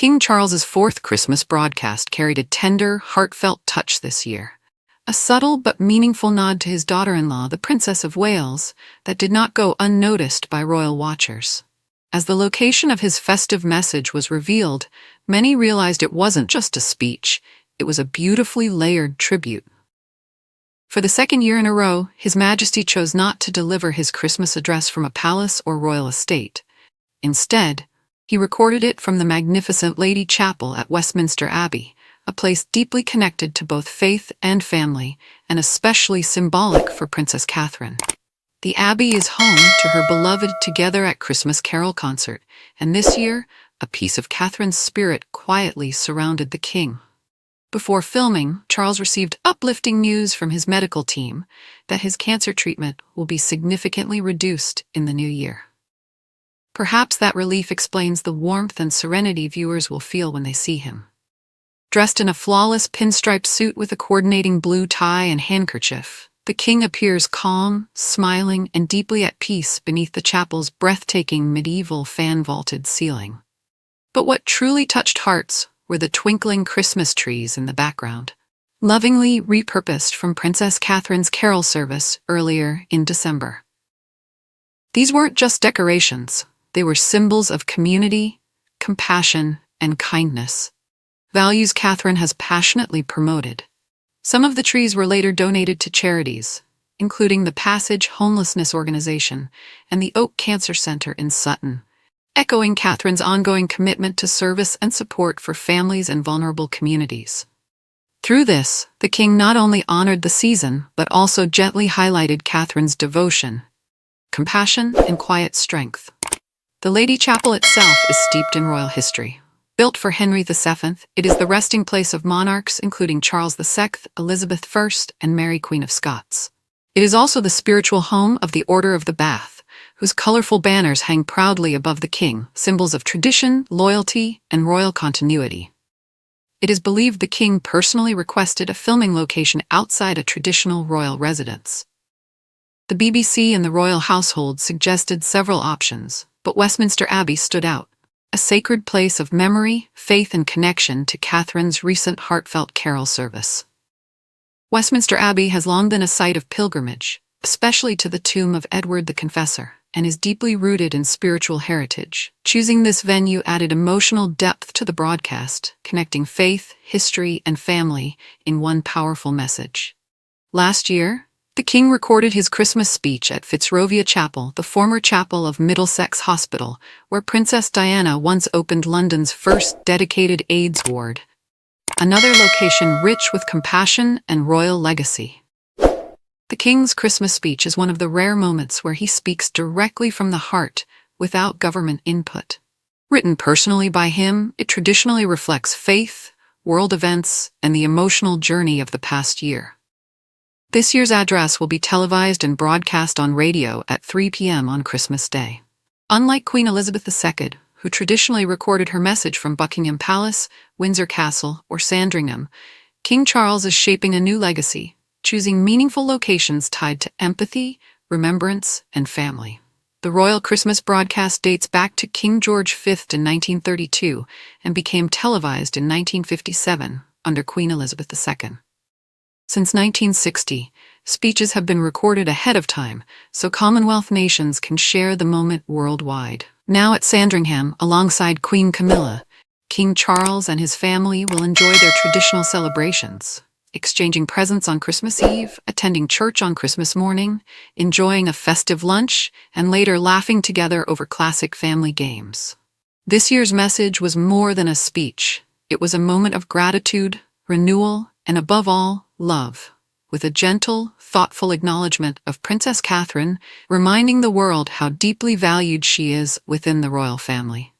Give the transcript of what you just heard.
King Charles's fourth Christmas broadcast carried a tender, heartfelt touch this year. A subtle but meaningful nod to his daughter-in-law, the Princess of Wales, that did not go unnoticed by royal watchers. As the location of his festive message was revealed, many realized it wasn't just a speech, it was a beautifully layered tribute. For the second year in a row, His Majesty chose not to deliver his Christmas address from a palace or royal estate. Instead, he recorded it from the magnificent Lady Chapel at Westminster Abbey, a place deeply connected to both faith and family, and especially symbolic for Princess Catherine. The Abbey is home to her beloved Together at Christmas Carol concert, and this year, a piece of Catherine's spirit quietly surrounded the king. Before filming, Charles received uplifting news from his medical team that his cancer treatment will be significantly reduced in the new year. Perhaps that relief explains the warmth and serenity viewers will feel when they see him. Dressed in a flawless pinstripe suit with a coordinating blue tie and handkerchief, the king appears calm, smiling, and deeply at peace beneath the chapel's breathtaking medieval fan-vaulted ceiling. But what truly touched hearts were the twinkling Christmas trees in the background, lovingly repurposed from Princess Catherine's carol service earlier in December. These weren't just decorations, they were symbols of community, compassion, and kindness, values Catherine has passionately promoted. Some of the trees were later donated to charities, including the Passage Homelessness Organization and the Oak Cancer Center in Sutton, echoing Catherine's ongoing commitment to service and support for families and vulnerable communities. Through this, the king not only honored the season, but also gently highlighted Catherine's devotion, compassion, and quiet strength. The Lady Chapel itself is steeped in royal history. Built for Henry VII, it is the resting place of monarchs including Charles II, Elizabeth I, and Mary Queen of Scots. It is also the spiritual home of the Order of the Bath, whose colorful banners hang proudly above the king, symbols of tradition, loyalty, and royal continuity. It is believed the king personally requested a filming location outside a traditional royal residence. The BBC and the royal household suggested several options, but Westminster Abbey stood out, a sacred place of memory, faith, and connection to Catherine's recent heartfelt carol service. Westminster Abbey has long been a site of pilgrimage, especially to the tomb of Edward the Confessor, and is deeply rooted in spiritual heritage. Choosing this venue added emotional depth to the broadcast, connecting faith, history, and family in one powerful message. Last year, the king recorded his Christmas speech at Fitzrovia Chapel, the former chapel of Middlesex Hospital, where Princess Diana once opened London's first dedicated AIDS ward. Another location rich with compassion and royal legacy. The king's Christmas speech is one of the rare moments where he speaks directly from the heart, without government input. Written personally by him, it traditionally reflects faith, world events, and the emotional journey of the past year. This year's address will be televised and broadcast on radio at 3 p.m. on Christmas Day. Unlike Queen Elizabeth II, who traditionally recorded her message from Buckingham Palace, Windsor Castle, or Sandringham, King Charles is shaping a new legacy, choosing meaningful locations tied to empathy, remembrance, and family. The royal Christmas broadcast dates back to King George V in 1932 and became televised in 1957 under Queen Elizabeth II. Since 1960, speeches have been recorded ahead of time, so Commonwealth nations can share the moment worldwide. Now at Sandringham, alongside Queen Camilla, King Charles and his family will enjoy their traditional celebrations, exchanging presents on Christmas Eve, attending church on Christmas morning, enjoying a festive lunch, and later laughing together over classic family games. This year's message was more than a speech. It was a moment of gratitude, renewal, and above all, love, with a gentle, thoughtful acknowledgement of Princess Catherine, reminding the world how deeply valued she is within the royal family.